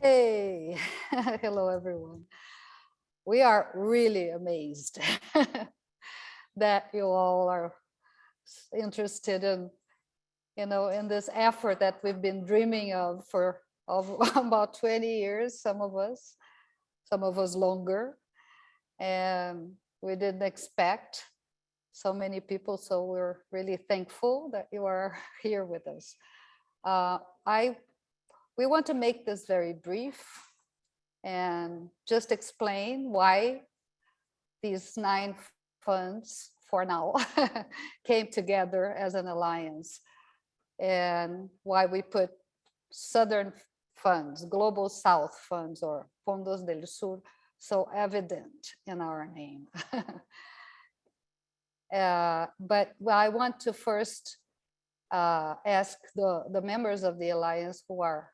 Hey, hello everyone. We are really amazed that you all are interested in this effort that we've been dreaming of for about 20 years, some of us longer. And we didn't expect so many people, so we're really thankful that you are here with us. Uh, I we want to make this very brief and just explain why these 9 funds for now came together as an alliance and why we put Southern funds, Global South funds or Fondos del Sur so evident in our name. But I want to first ask the members of the alliance who are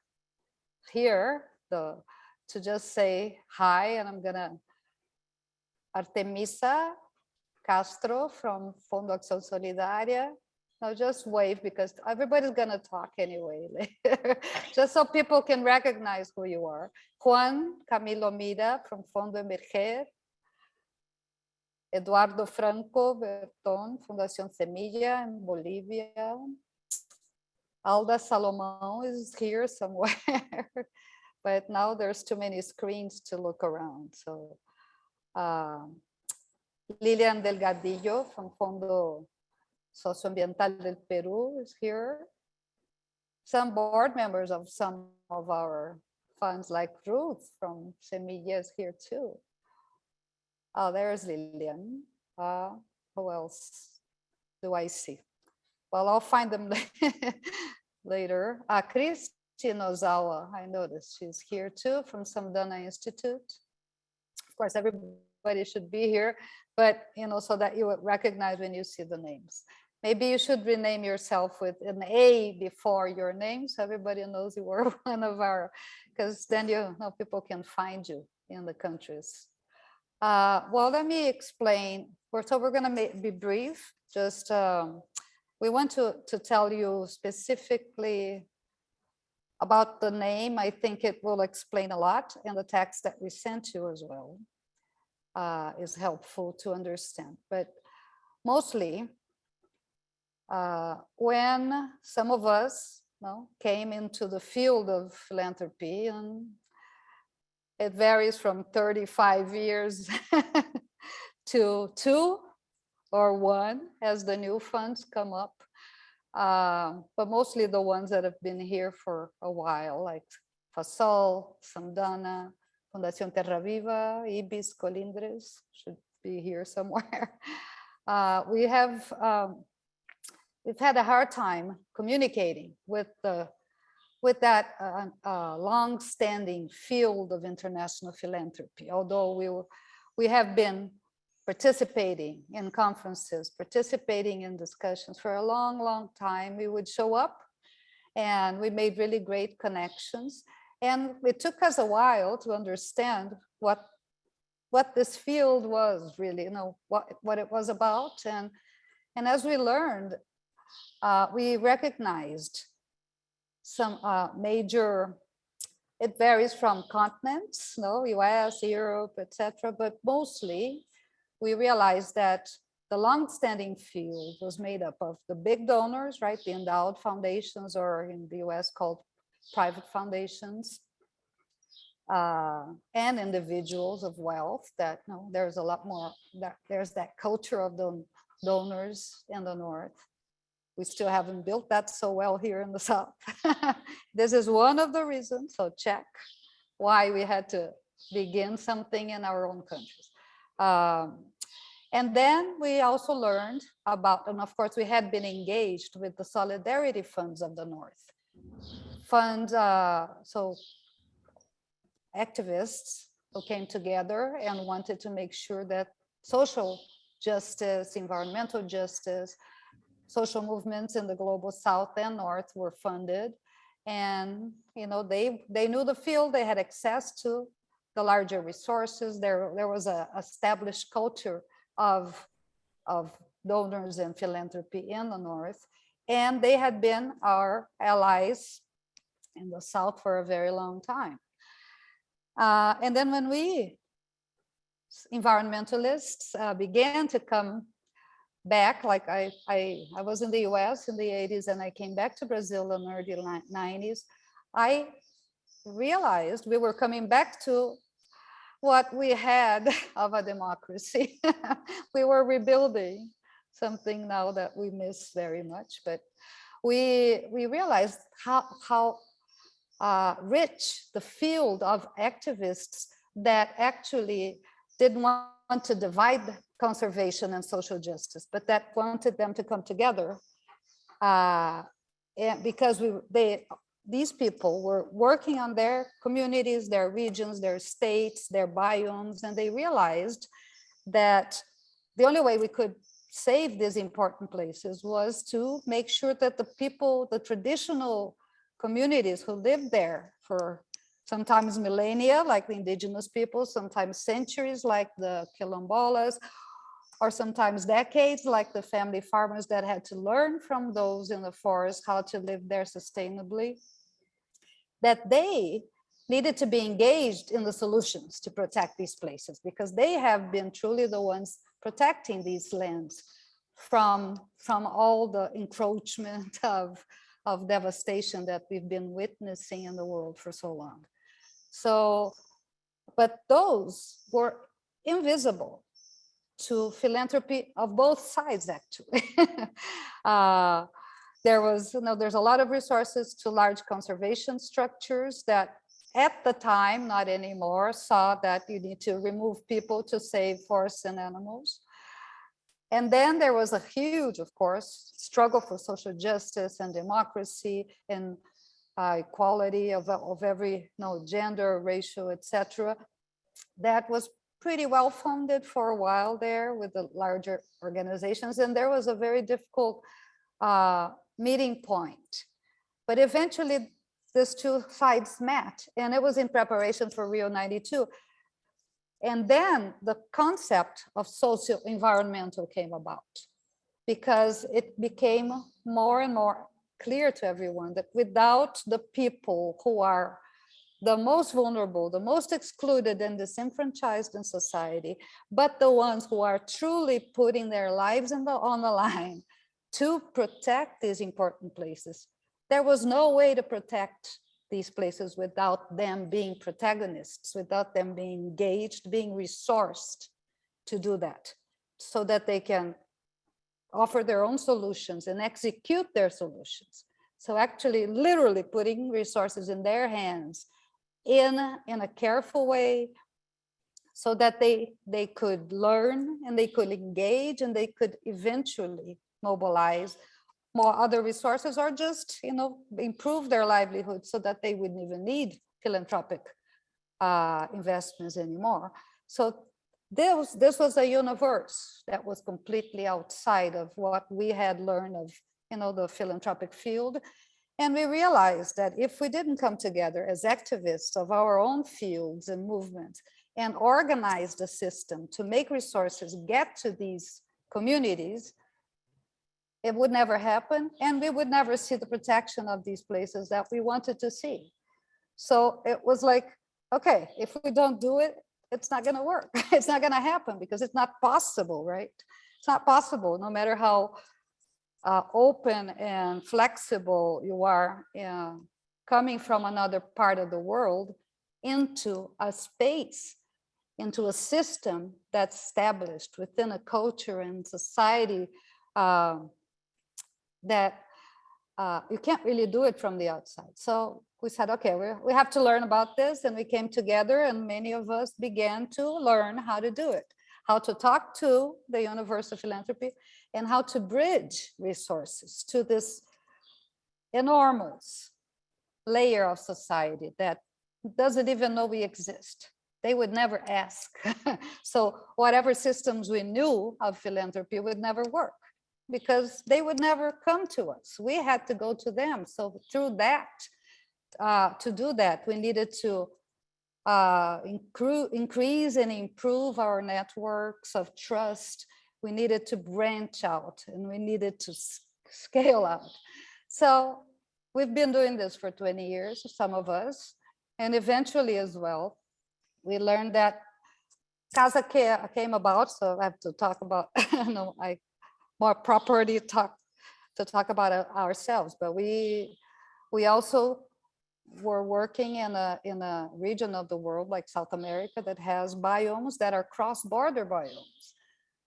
here to just say hi, and I'm gonna Artemisa Castro from Fondo Acción Solidaria. Now just wave because everybody's gonna talk anyway later, just so people can recognize who you are. Juan Camilo Mira from Fondo Emerger. Eduardo Franco Berton, Fundación Semilla in Bolivia. Alda Salomão is here somewhere, but now there's too many screens to look around. So Lilian Delgadillo from Fondo Socioambiental del Perú is here. Some board members of some of our funds like Ruth from Semilla is here too. Oh, there's Lilian. Who else do I see? Well, I'll find them later. Christine Ozawa, I noticed she's here too from Samdana Institute. Of course, everybody should be here, but so that you would recognize when you see the names. Maybe you should rename yourself with an A before your name, so everybody knows you were one of our, because then people can find you in the countries. Well, let me explain. So we're going to be brief. Just we want to tell you specifically about the name. I think it will explain a lot, and the text that we sent you as well is helpful to understand. But mostly, when some of us came into the field of philanthropy, and it varies from 35 years to 2 or 1 as the new funds come up. But mostly the ones that have been here for a while, like FASOL, Samdana, Fundación Terra Viva, Ibis, Colindres, should be here somewhere. We've had a hard time communicating with that long-standing field of international philanthropy, although we have been participating in conferences, participating in discussions for a long, long time. We would show up and we made really great connections. And it took us a while to understand what this field was really, what it was about. And as we learned, we recognized some major, it varies from continents, US, Europe, etc. But mostly we realized that the long-standing field was made up of the big donors, right? The endowed foundations, or in the US called private foundations, and individuals of wealth that there's a lot more, there's that culture of the donors in the North. We still haven't built that so well here in the South. This is one of the reasons, so check, why we had to begin something in our own countries. And then we also learned about, and of course we had been engaged with the solidarity funds of the North. Funds, so activists who came together and wanted to make sure that social justice, environmental justice, social movements in the global South and North were funded. And they knew the field, they had access to the larger resources. There was an established culture of donors and philanthropy in the North. And they had been our allies in the South for a very long time. And then when we environmentalists began to come back, like I was in the US in the 80s and I came back to Brazil in the early 90s, I realized we were coming back to what we had of a democracy. We were rebuilding something now that we miss very much, but we realized how rich the field of activists that actually didn't want to divide conservation and social justice, but that wanted them to come together because these people were working on their communities, their regions, their states, their biomes, and they realized that the only way we could save these important places was to make sure that the people, the traditional communities who lived there for sometimes millennia, like the indigenous people, sometimes centuries, like the quilombolas, or sometimes decades, like the family farmers that had to learn from those in the forest how to live there sustainably, that they needed to be engaged in the solutions to protect these places, because they have been truly the ones protecting these lands from all the encroachment of devastation that we've been witnessing in the world for so long. So, but those were invisible to philanthropy of both sides, actually. There's a lot of resources to large conservation structures that at the time, not anymore, saw that you need to remove people to save forests and animals. And then there was a huge, of course, struggle for social justice and democracy and equality of every gender, racial, etc. That was pretty well funded for a while there with the larger organizations. And there was a very difficult meeting point. But eventually, these two sides met, and it was in preparation for Rio 92. And then the concept of socio-environmental came about, because it became more and more clear to everyone that without the people who are the most vulnerable, the most excluded and disenfranchised in society, but the ones who are truly putting their lives on the line to protect these important places, there was no way to protect these places without them being protagonists, without them being engaged, being resourced to do that, so that they can offer their own solutions and execute their solutions. So actually, literally putting resources in their hands in a careful way, so that they could learn and they could engage and they could eventually mobilize more other resources, or just improve their livelihood so that they wouldn't even need philanthropic investments anymore. So this was a universe that was completely outside of what we had learned of the philanthropic field. And we realized that if we didn't come together as activists of our own fields and movements and organize the system to make resources get to these communities, it would never happen, and we would never see the protection of these places that we wanted to see. So it was like, okay, if we don't do it, it's not going to work. It's not going to happen, because it's not possible, right? It's not possible, no matter how open and flexible you are coming from another part of the world into a space, into a system that's established within a culture and society, that you can't really do it from the outside. So we said, okay, we have to learn about this. And we came together, and many of us began to learn how to do it, how to talk to the universe of philanthropy, and how to bridge resources to this enormous layer of society that doesn't even know we exist. They would never ask. So whatever systems we knew of philanthropy would never work, because they would never come to us. We had to go to them. So through that, to do that, we needed to increase and improve our networks of trust. We needed to branch out, and we needed to scale out. So we've been doing this for 20 years, some of us, and eventually as well, we learned that CASA came about, so I have to talk about more properly talk about ourselves. But we also were working in a region of the world like South America that has biomes that are cross-border biomes.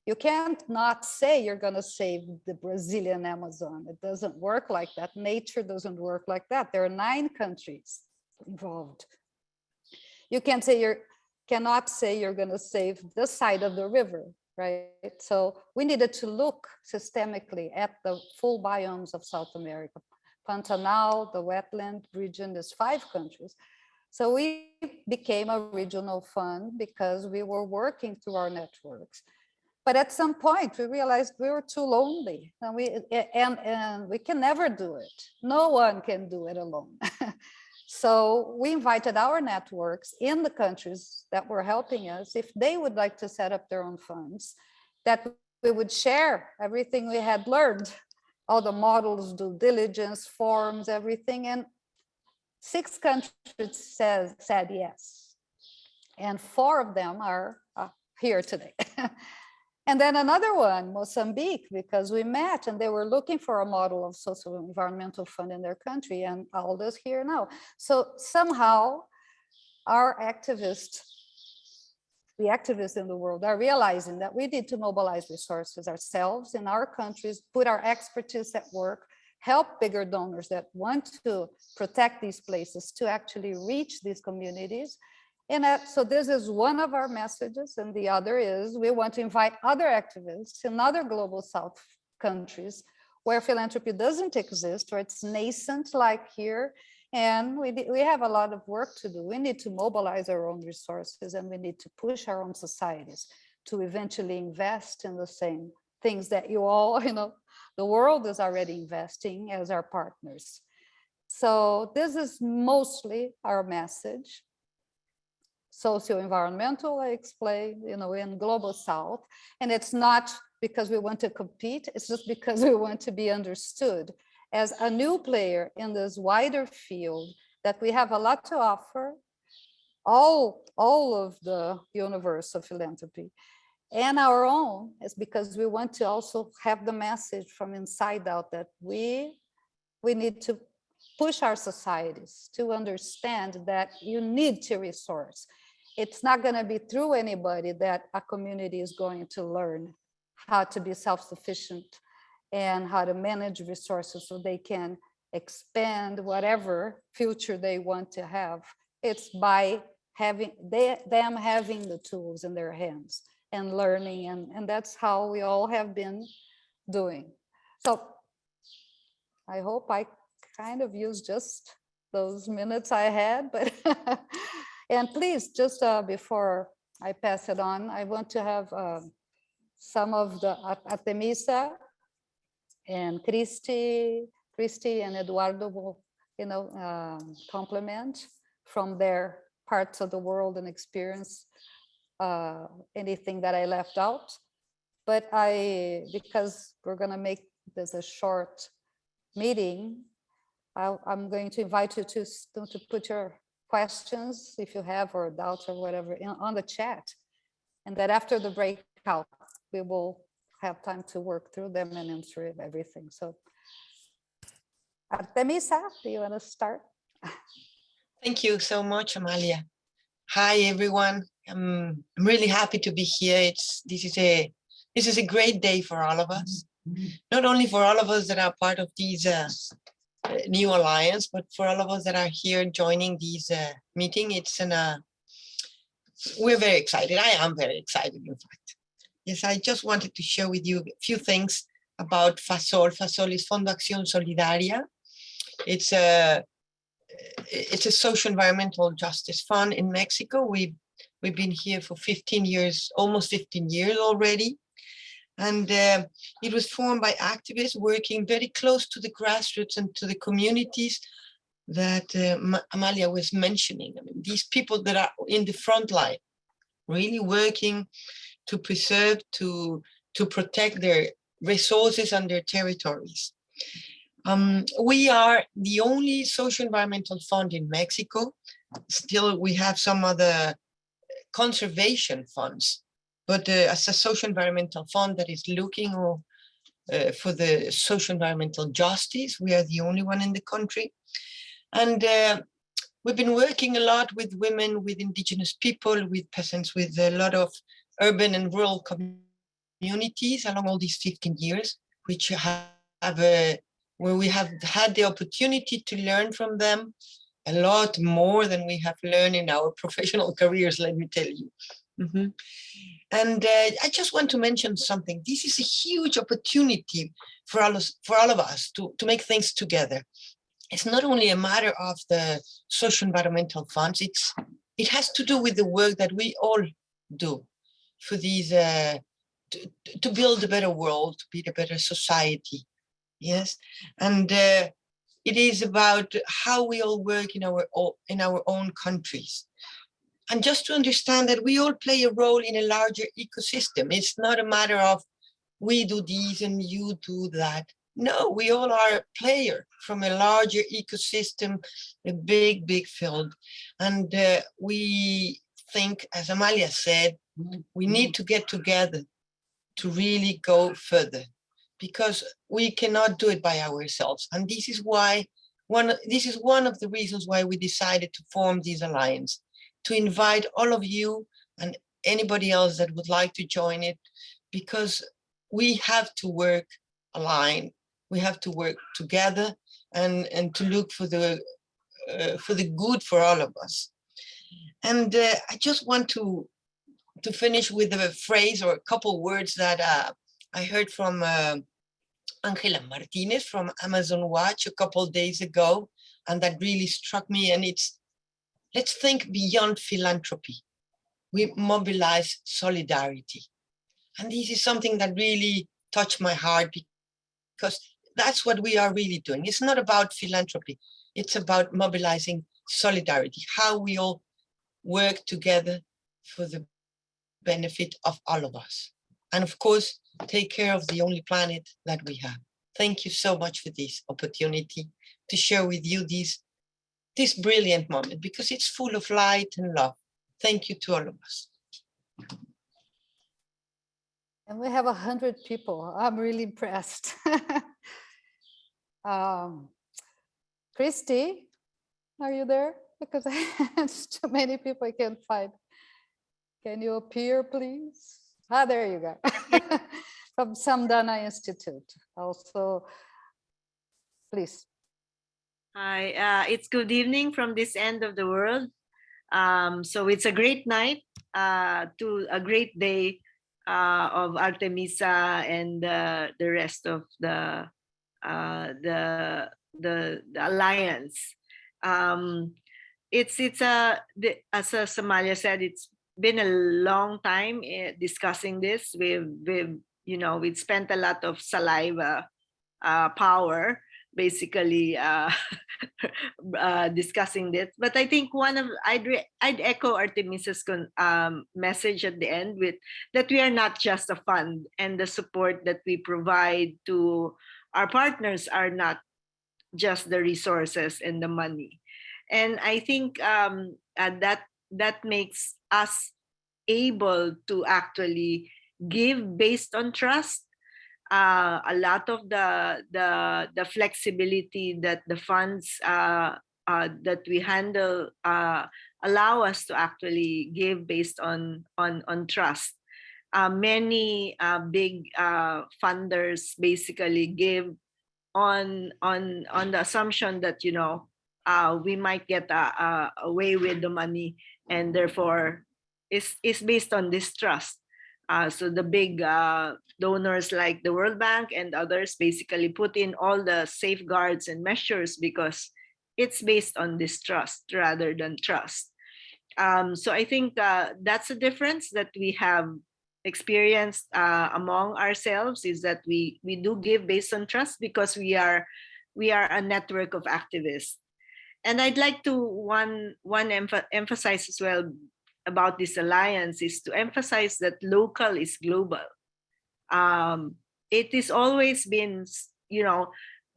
You can't not say you're going to save the Brazilian Amazon. It doesn't work like that. Nature doesn't work like that. There are 9 countries involved. You cannot say you're going to save this side of the river, right? So we needed to look systemically at the full biomes of South America. Pantanal, the wetland region, is 5 countries. So we became a regional fund because we were working through our networks. But at some point, we realized we were too lonely, and we can never do it. No one can do it alone. So we invited our networks in the countries that were helping us, if they would like to set up their own funds, that we would share everything we had learned, all the models, due diligence, forms, everything. And 6 countries said yes. And 4 of them are here today. And then another one, Mozambique, because we met and they were looking for a model of socio-environmental fund in their country, and Aldo's here now. So somehow our the activists in the world are realizing that we need to mobilize resources ourselves in our countries, put our expertise at work, help bigger donors that want to protect these places to actually reach these communities. And so this is one of our messages, and the other is we want to invite other activists in other global South countries where philanthropy doesn't exist, or it's nascent like here, and we have a lot of work to do. We need to mobilize our own resources, and we need to push our own societies to eventually invest in the same things that you all, the world is already investing as our partners. So this is mostly our message. Socio-environmental, I explained, in Global South. And it's not because we want to compete, it's just because we want to be understood as a new player in this wider field, that we have a lot to offer, all of the universe of philanthropy. And our own is because we want to also have the message from inside out that we need to push our societies to understand that you need to resource. It's not going to be through anybody that a community is going to learn how to be self-sufficient and how to manage resources so they can expand whatever future they want to have. It's by having them having the tools in their hands and learning, and that's how we all have been doing. So I hope I kind of used just those minutes I had, but and please, just before I pass it on, I want to have some of the Artemisa and Christy and Eduardo will, complement from their parts of the world and experience anything that I left out. But because we're going to make this a short meeting, I'm going to invite you to put your questions, if you have, or doubts or whatever, on the chat. And that after the breakout, we will have time to work through them and answer everything. So Artemisa, do you want to start? Thank you so much, Amalia. Hi, everyone. I'm really happy to be here. This is a great day for all of us. Not only for all of us that are part of these new alliance, but for all of us that are here joining this meeting. We're very excited. I am very excited, in fact. Yes, I just wanted to share with you a few things about FASOL. FASOL is Fondo Acción Solidaria. It's a social environmental justice fund in Mexico. We've been here for 15 years, almost 15 years already. And it was formed by activists working very close to the grassroots and to the communities that Amalia was mentioning. I mean, these people that are in the front line, really working to preserve, to protect their resources and their territories. We are the only social environmental fund in Mexico. Still, we have some other conservation funds, but as a socio-environmental fund that is looking for the socio-environmental justice. We are the only one in the country. And we've been working a lot with women, with indigenous people, with peasants, with a lot of urban and rural communities along all these 15 years, which where we have had the opportunity to learn from them a lot more than we have learned in our professional careers, let me tell you. Mm-hmm. And I just want to mention something. This is a huge opportunity for all of us to make things together. It's not only a matter of the socio-environmental funds, it has to do with the work that we all do for these, to build a better world, to build a better society. Yes, and it is about how we all work in our own countries. And just to understand that we all play a role in a larger ecosystem. It's not a matter of we do this and you do that. No, we all are a player from a larger ecosystem, a big, big field. And we think, as Amalia said, we need to get together to really go further, because we cannot do it by ourselves. And this is one of the reasons why we decided to form this alliance, to invite all of you and anybody else that would like to join it, because we have to work aligned. We have to work together and to look for the good for all of us. And I just want to finish with a phrase or a couple words that I heard from Angela Martinez from Amazon Watch a couple of days ago, and that really struck me. And it's, let's think beyond philanthropy. We mobilize solidarity. And this is something that really touched my heart, because that's what we are really doing. It's not about philanthropy. It's about mobilizing solidarity, how we all work together for the benefit of all of us. And of course, take care of the only planet that we have. Thank you so much for this opportunity to share with you this brilliant moment, because it's full of light and love. Thank you to all of us. And we have 100 people. I'm really impressed. Christy, are you there? Because it's too many people I can't find. Can you appear, please? There you go. From Samdana Institute. Also, please. Hi, it's good evening from this end of the world. So it's a great night to a great day of Artemisa and the rest of the alliance. As Samalia said, it's been a long time discussing this. We've spent a lot of saliva, power, basically discussing this. But I think I'd echo Artemisa's message at the end with that we are not just a fund, and the support that we provide to our partners are not just the resources and the money. And I think that makes us able to actually give based on trust. A lot of the flexibility that the funds that we handle allow us to actually give based on trust. Many big funders basically give on the assumption that we might get away with the money, and therefore is based on this trust. So the big donors like the World Bank and others basically put in all the safeguards and measures because it's based on distrust rather than trust. So I think that's a difference that we have experienced among ourselves, is that we do give based on trust because we are a network of activists. And I'd like to emphasize as well about this alliance is to emphasize that local is global. It is always been,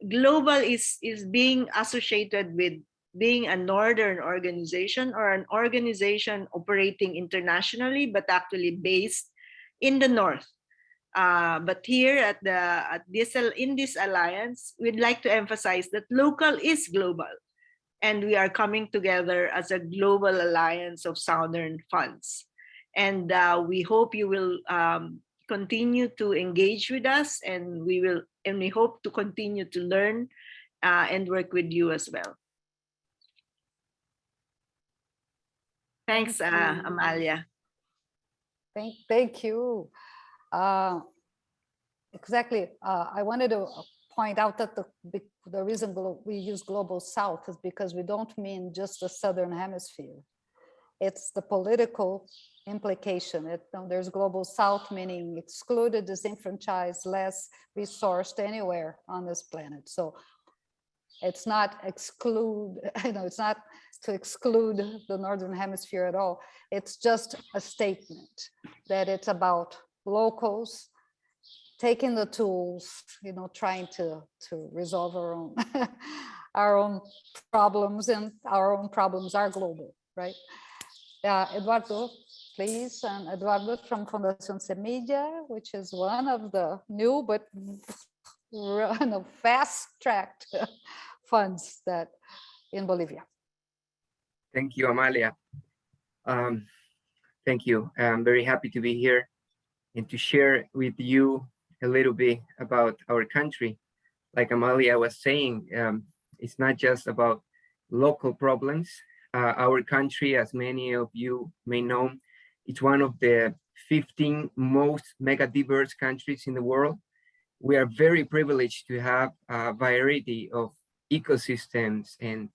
global is being associated with being a northern organization or an organization operating internationally, but actually based in the north. But here in this alliance, we'd like to emphasize that local is global, and we are coming together as a global alliance of Southern funds. And we hope you will continue to engage with us, and we hope to continue to learn and work with you as well. Thanks, Amalia. Thank you. Exactly. I wanted to point out that the reason we use Global South is because we don't mean just the Southern Hemisphere. It's the political implication. There's Global South, meaning excluded, disenfranchised, less resourced anywhere on this planet. So it's not it's not to exclude the Northern Hemisphere at all. It's just a statement that it's about locals taking the tools, trying to resolve our own our own problems, and our own problems are global, right? Eduardo, please, and Eduardo from Fundación Semilla, which is one of the new but fast-tracked funds that in Bolivia. Thank you, Amalia. Thank you. I'm very happy to be here and to share with you a little bit about our country. Like Amalia was saying, it's not just about local problems. Our country, as many of you may know, it's one of the 15 most mega diverse countries in the world. We are very privileged to have a variety of ecosystems and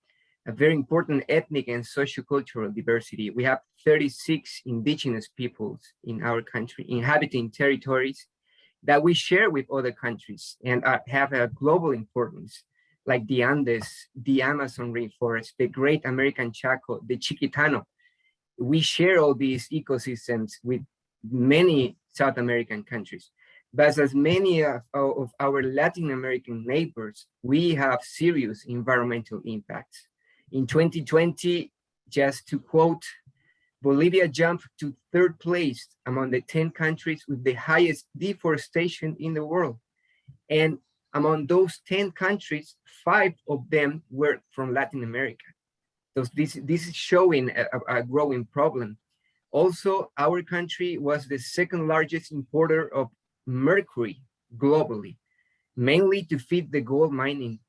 a very important ethnic and sociocultural diversity. We have 36 indigenous peoples in our country, inhabiting territories that we share with other countries and have a global importance, like the Andes, the Amazon rainforest, the Great American Chaco, the Chiquitano. We share all these ecosystems with many South American countries. But as many of our Latin American neighbors, we have serious environmental impacts. In 2020, just to quote, Bolivia jumped to 3rd place among the 10 countries with the highest deforestation in the world. And among those 10 countries, 5 of them were from Latin America. So this is showing a growing problem. Also, our country was the 2nd largest importer of mercury globally, mainly to feed the gold mining.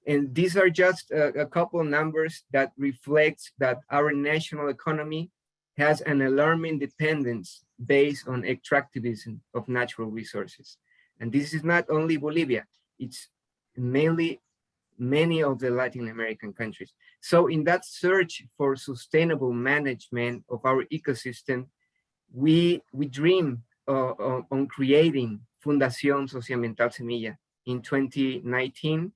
And these are just a couple of numbers that reflect that our national economy has an alarming dependence based on extractivism of natural resources. And this is not only Bolivia, it's mainly many of the Latin American countries. So in that search for sustainable management of our ecosystem, we dream on creating Fundación Socio-Ambiental Semilla in 2019.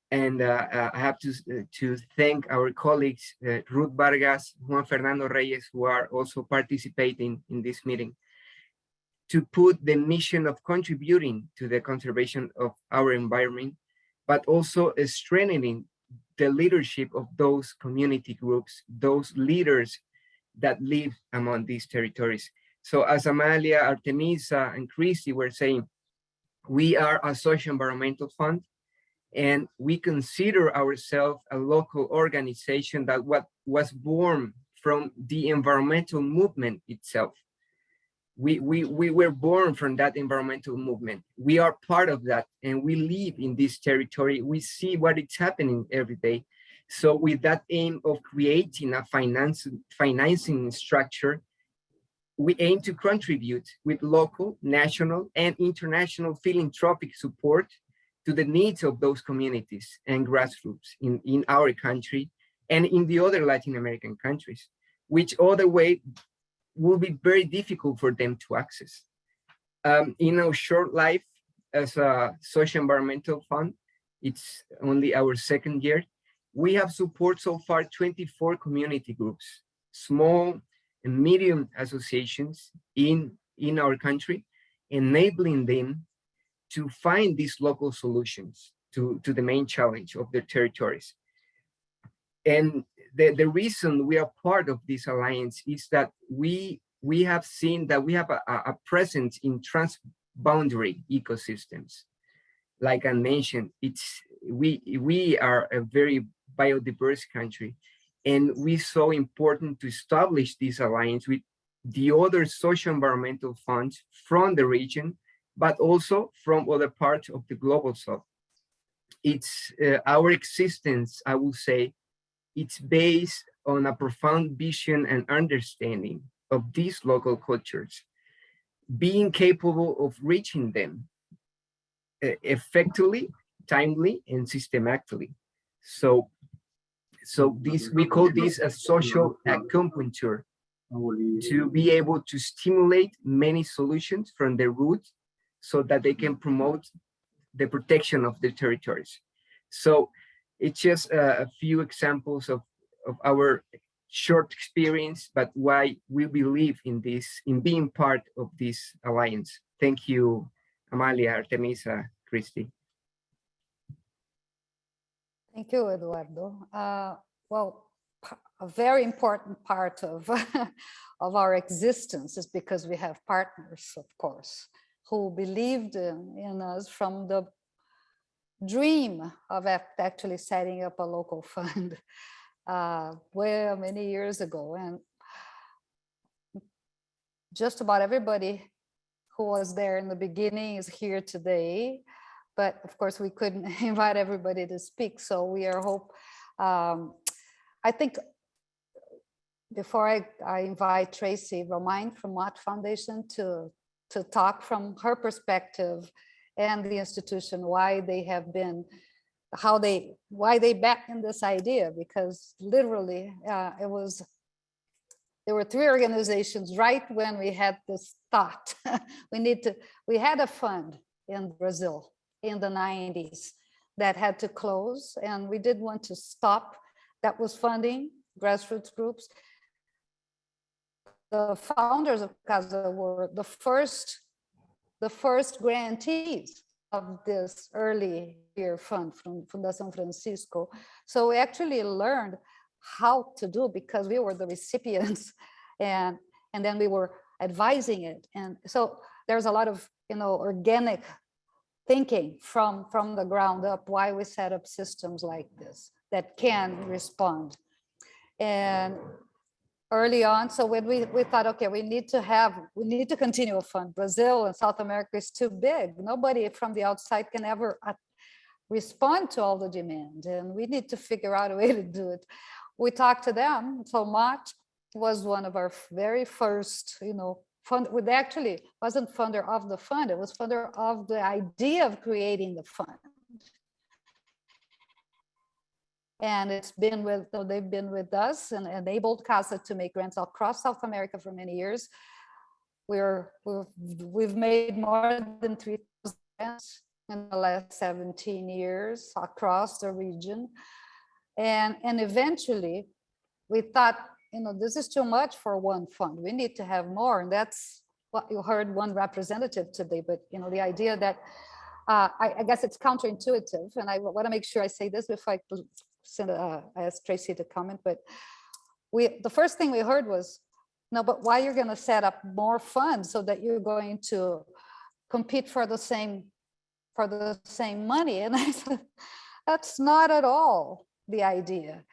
And I have to thank our colleagues, Ruth Vargas, Juan Fernando Reyes, who are also participating in this meeting, to put the mission of contributing to the conservation of our environment, but also strengthening the leadership of those community groups, those leaders that live among these territories. So as Amalia, Artemisa, and Christy were saying, we are a socio-environmental fund, and we consider ourselves a local organization that was born from the environmental movement itself. We were born from that environmental movement. We are part of that, and we live in this territory. We see what is happening every day. So with that aim of creating a financing structure, we aim to contribute with local, national, and international philanthropic support to the needs of those communities and grassroots in our country and in the other Latin American countries, which other way will be very difficult for them to access. In our short life as a socio-environmental fund, it's only our 2nd year, we have supported so far 24 community groups, small and medium associations in our country, enabling them to find these local solutions to the main challenge of their territories. And the reason we are part of this alliance is that we have seen that we have a presence in transboundary ecosystems. Like I mentioned, we are a very biodiverse country, and we saw important to establish this alliance with the other socio-environmental funds from the region, but also from other parts of the global south. It's our existence, I will say, it's based on a profound vision and understanding of these local cultures, being capable of reaching them effectively, timely, and systematically. So this, we call this a social acupuncture, to be able to stimulate many solutions from the roots so that they can promote the protection of the territories. So it's just a few examples of our short experience, but why we believe in this, in being part of this alliance. Thank you, Amalia, Artemisa, Christy. Thank you, Eduardo. Well, a very important part of, of our existence is because we have partners, of course, who believed in us from the dream of actually setting up a local fund well many years ago. And just about everybody who was there in the beginning is here today. But of course, we couldn't invite everybody to speak. So we are I think before I invite Traci Romine from Mott Foundation to talk from her perspective and the institution, why they have been, why they backed in this idea, because literally there were 3 organizations right when we had this thought. We had a fund in Brazil in the 90s that had to close, and we did want to stop. That was funding grassroots groups. The founders of CASA were the first grantees of this early year fund from Fundação Francisco. So we actually learned how to do, because we were the recipients, and then we were advising it. And so there's a lot of organic thinking from the ground up, why we set up systems like this that can respond. And early on, so when we thought, okay, we need to continue a fund. Brazil and South America is too big. Nobody from the outside can ever respond to all the demand, and we need to figure out a way to do it. We talked to them. So Mott was one of our very first, fund. It actually wasn't funder of the fund. It was funder of the idea of creating the fund. And they've been with us and enabled CASA to make grants across South America for many years. We've made more than 3,000 grants in the last 17 years across the region. And eventually we thought, this is too much for one fund. We need to have more. And that's what you heard one representative today. But the idea that I guess it's counterintuitive, and I want to make sure I say this before I ask Traci to comment. But the first thing we heard was, no, but why you're going to set up more funds so that you're going to compete for the same money? And I said, that's not at all the idea.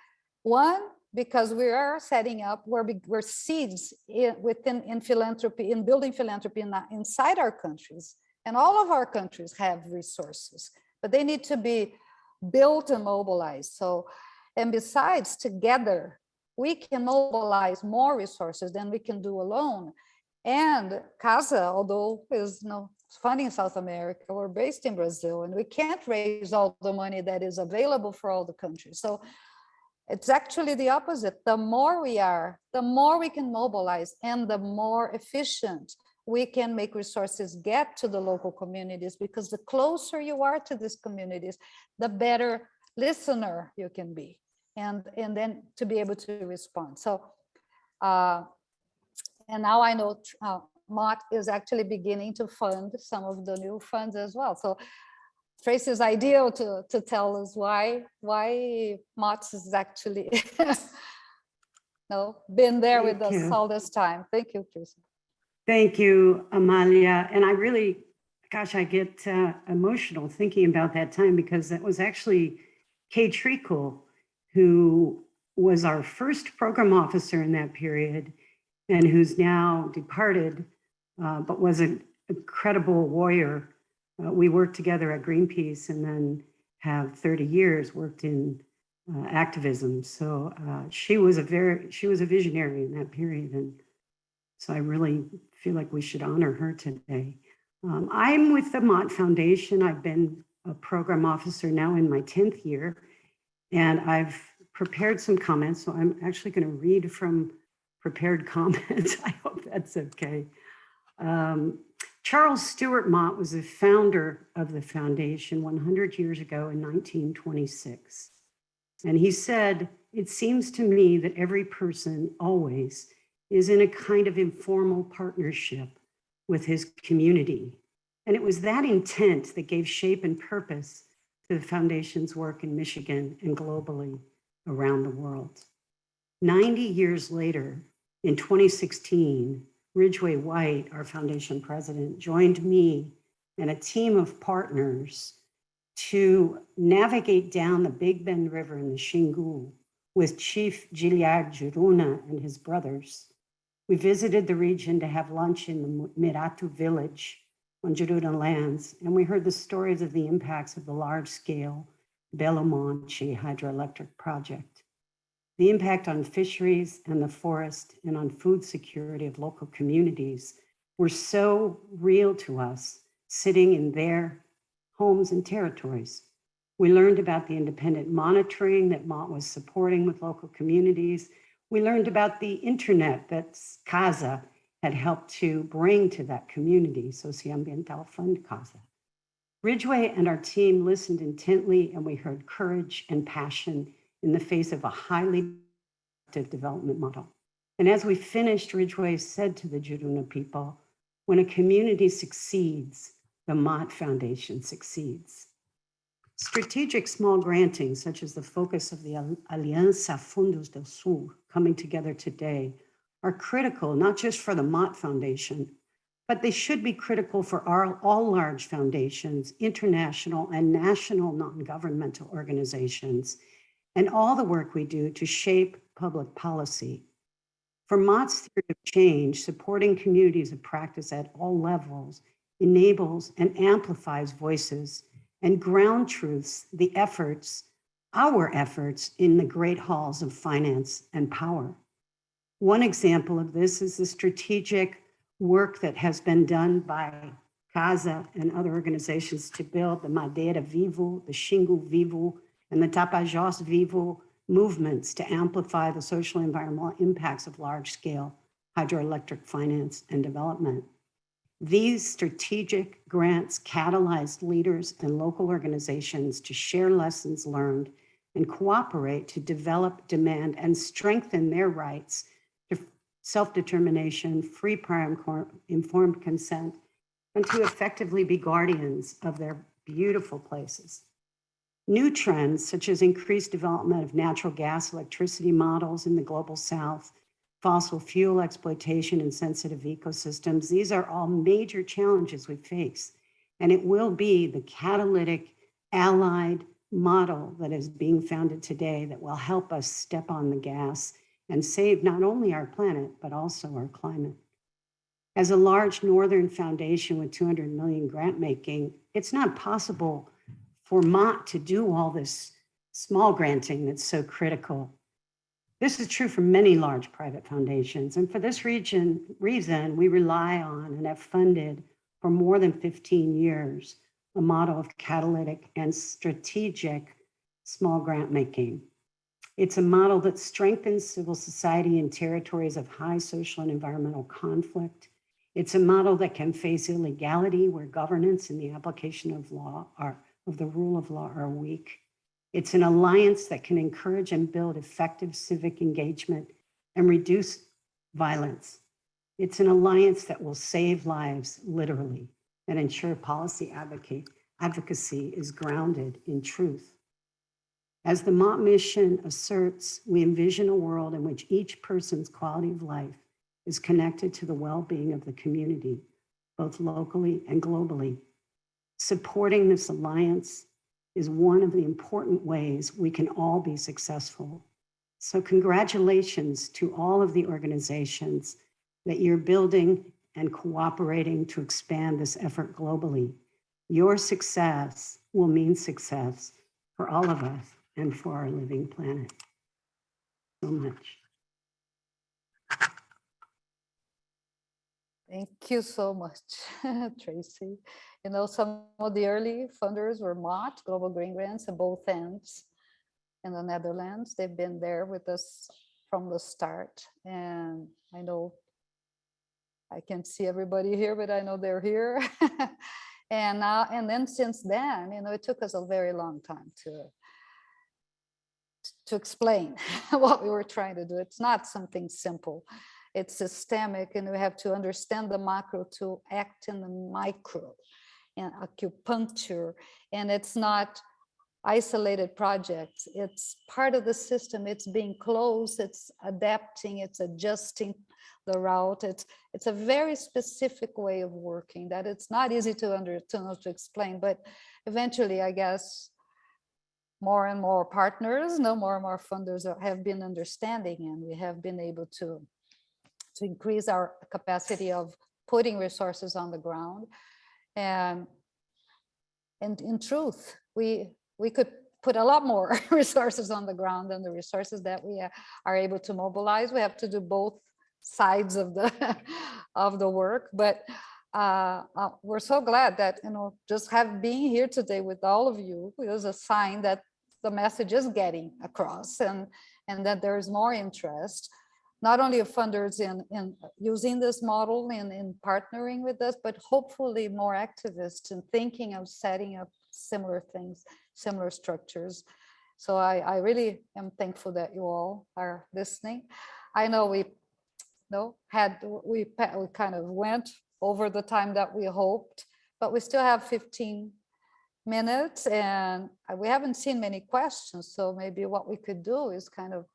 One, because we are setting up we're seeds in philanthropy, in building philanthropy inside our countries. And all of our countries have resources, but they need to be built and mobilized. So, and besides, together, we can mobilize more resources than we can do alone. And CASA, although is funding South America, we're based in Brazil, and we can't raise all the money that is available for all the countries. So it's actually the opposite. The more we are, the more we can mobilize, and the more efficient we can make resources get to the local communities, because the closer you are to these communities, the better listener you can be, and then to be able to respond. So, and now I know Mott is actually beginning to fund some of the new funds as well. So Traci is ideal to tell us why Mott is actually been there with Thank us you. all this time. Thank you, Traci. Thank you, Amalia. And I really, gosh, I get emotional thinking about that time, because that was actually Kay Treacle, who was our first program officer in that period and who's now departed, but was an incredible warrior. We worked together at Greenpeace and then have 30 years worked in activism. So she was a visionary in that period. And so I really feel like we should honor her today. I'm with the Mott Foundation. I've been a program officer now in my 10th year, and I've prepared some comments. So I'm actually going to read from prepared comments. I hope that's okay. Charles Stewart Mott was the founder of the foundation 100 years ago in 1926. And he said, "It seems to me that every person always is in a kind of informal partnership with his community." And it was that intent that gave shape and purpose to the foundation's work in Michigan and globally around the world. 90 years later, in 2016, Ridgway White, our foundation president, joined me and a team of partners to navigate down the Big Bend River in the Xingu with Chief Gilliard Juruna and his brothers. We visited the region to have lunch in the Miratu village on Juruna lands, and we heard the stories of the impacts of the large-scale Belo Monte hydroelectric project. The impact on fisheries and the forest and on food security of local communities were so real to us, sitting in their homes and territories. We learned about the independent monitoring that Mott was supporting with local communities. We learned about the internet that CASA had helped to bring to that community, Socio-Environmental Fund CASA. Ridgway and our team listened intently, and we heard courage and passion in the face of a highly development model. And as we finished, Ridgway said to the Juruna people, "When a community succeeds, the Mott Foundation succeeds." Strategic small granting, such as the focus of the Alianza Fondos del Sur coming together today, are critical, not just for the Mott Foundation, but they should be critical for all large foundations, international and national non-governmental organizations, and all the work we do to shape public policy. For Mott's theory of change, supporting communities of practice at all levels enables and amplifies voices and ground truths, our efforts in the great halls of finance and power. One example of this is the strategic work that has been done by CASA and other organizations to build the Madeira Vivo, the Xingu Vivo, and the Tapajós Vivo movements to amplify the social and environmental impacts of large-scale hydroelectric finance and development. These strategic grants catalyzed leaders and local organizations to share lessons learned and cooperate to develop, demand, and strengthen their rights to self-determination, free prior informed consent, and to effectively be guardians of their beautiful places. New trends, such as increased development of natural gas electricity models in the global south, fossil fuel exploitation in sensitive ecosystems, these are all major challenges we face. And it will be the catalytic allied model that is being founded today that will help us step on the gas and save not only our planet, but also our climate. As a large Northern foundation with 200 million grant making, it's not possible for Mott to do all this small granting that's so critical. This is true for many large private foundations. And for this reason, we rely on and have funded for more than 15 years a model of catalytic and strategic small grant making. It's a model that strengthens civil society in territories of high social and environmental conflict. It's a model that can face illegality where governance and the application of the rule of law are weak. It's an alliance that can encourage and build effective civic engagement and reduce violence. It's an alliance that will save lives, literally, and ensure policy advocacy is grounded in truth. As the Mott mission asserts, we envision a world in which each person's quality of life is connected to the well-being of the community, both locally and globally. Supporting this alliance is one of the important ways we can all be successful. So congratulations to all of the organizations that you're building and cooperating to expand this effort globally. Your success will mean success for all of us and for our living planet. So much. Thank you so much, Tracy. You know, some of the early funders were Mott, Global Green Grants at both ends in the Netherlands. They've been there with us from the start. And I know I can't see everybody here, but I know they're here. And then since then, you know, it took us a very long time to explain what we were trying to do. It's not something simple. It's systemic, and we have to understand the macro to act in the micro and acupuncture. And it's not isolated projects. It's part of the system. It's being close, it's adapting, it's adjusting the route. It's a very specific way of working that it's not easy to explain, but eventually, I guess, more and more partners, more and more funders have been understanding, and we have been able to increase our capacity of putting resources on the ground. And in truth, we could put a lot more resources on the ground than the resources that we are able to mobilize. We have to do both sides of the of the work, but we're so glad that, you know, just being here today with all of you is a sign that the message is getting across, and that there is more interest, not only of funders in using this model and in partnering with us, but hopefully more activists in thinking of setting up similar things, similar structures. So I really am thankful that you all are listening. I know we kind of went over the time that we hoped, but we still have 15 minutes and we haven't seen many questions. So maybe what we could do is kind of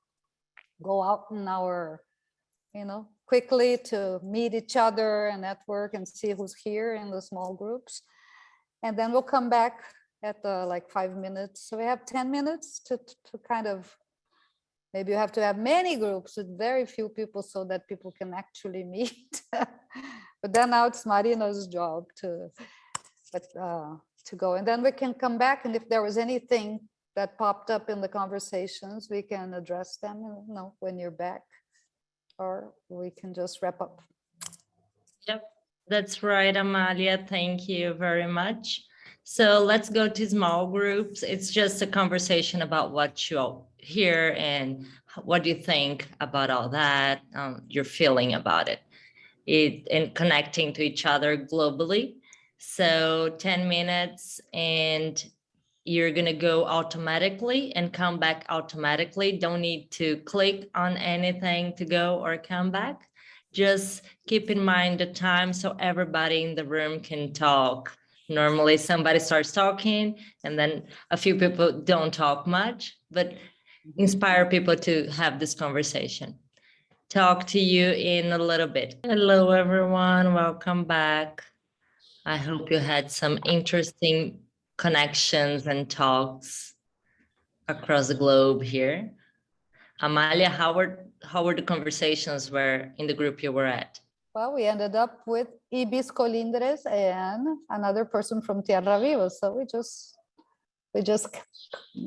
go out in our, you know, quickly to meet each other and network and see who's here in the small groups. And then we'll come back at the like 5 minutes. So we have 10 minutes to kind of, maybe you have to have many groups with very few people so that people can actually meet. But then now it's Marina's job to go. And then we can come back, and if there was anything that popped up in the conversations, we can address them, you know, when you're back, or we can just wrap up. Yep, that's right, Amalia. Thank you very much. So let's go to small groups. It's just a conversation about what you hear and what you think about all that, your feeling about it, and connecting to each other globally. So 10 minutes and you're going to go automatically and come back automatically. Don't need to click on anything to go or come back. Just keep in mind the time so everybody in the room can talk. Normally somebody starts talking and then a few people don't talk much, but inspire people to have this conversation. Talk to you in a little bit. Hello, everyone. Welcome back. I hope you had some interesting connections and talks across the globe here. Amalia, how were the conversations in the group you were at? Well, we ended up with Ibis Colindres and another person from Tierra Viva. So we just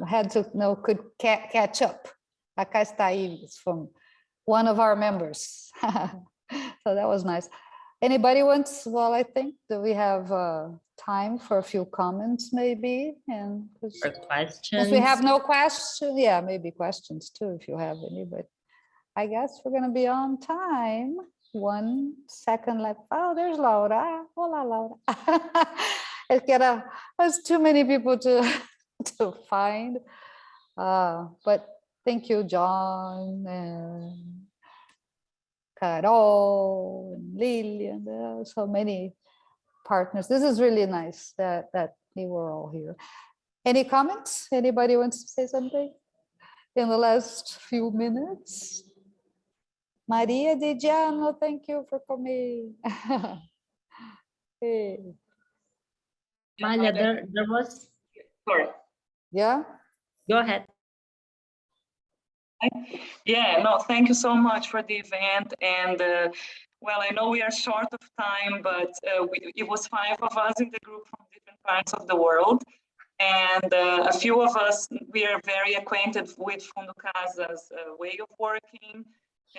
had to could catch up. Acá está Ibis, from one of our members. So that was nice. Anybody wants, well, I think that we have time for a few comments maybe. And for questions. Since we have no questions, yeah, maybe questions too, if you have any, but I guess we're gonna be on time. 1 second left. Oh, there's Laura. Hola, Laura. There's too many people to find. But thank you, John and Carol and Lillian. There are so many partners. This is really nice that We were all here. Any comments? Anybody wants to say something in the last few minutes? Maria Didiano, thank you for coming. Hey. Malia, there was, Sorry. Yeah. go ahead. Yeah, no, thank you so much for the event. And well, I know we are short of time, but it was 5 of us in the group from different parts of the world. And a few of us, we are very acquainted with Fundo Casa's way of working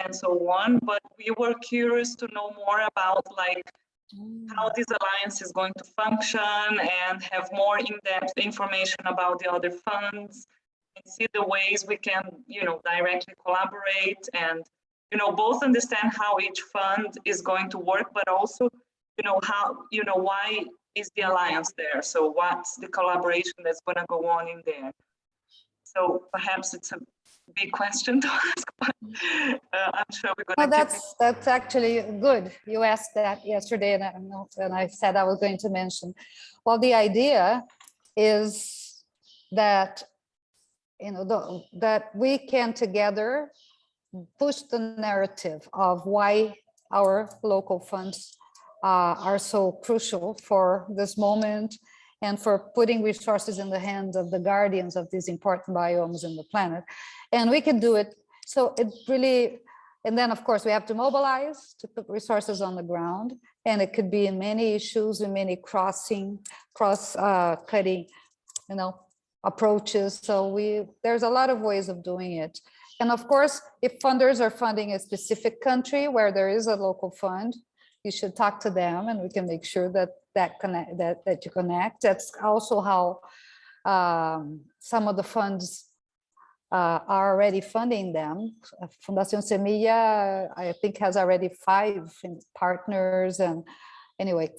and so on. But we were curious to know more about like how this alliance is going to function and have more in-depth information about the other funds and see the ways we can, you know, directly collaborate and, you know, both understand how each fund is going to work, but also, you know, how, you know, why is the alliance there? So what's the collaboration that's going to go on in there? So perhaps it's a big question to ask, but I'm sure we're going Well, to that's actually good. You asked that yesterday, and I said I was going to mention. Well, the idea is that, you know, that we can together push the narrative of why our local funds are so crucial for this moment and for putting resources in the hands of the guardians of these important biomes in the planet. And we can do it. So it really, and then of course we have to mobilize to put resources on the ground. And it could be in many issues, in many cross-cutting, you know, approaches. So there's a lot of ways of doing it. And of course, if funders are funding a specific country where there is a local fund, you should talk to them and we can make sure that you connect. That's also how some of the funds are already funding them. Fundación Semilla, I think, has already 5 partners. And anyway,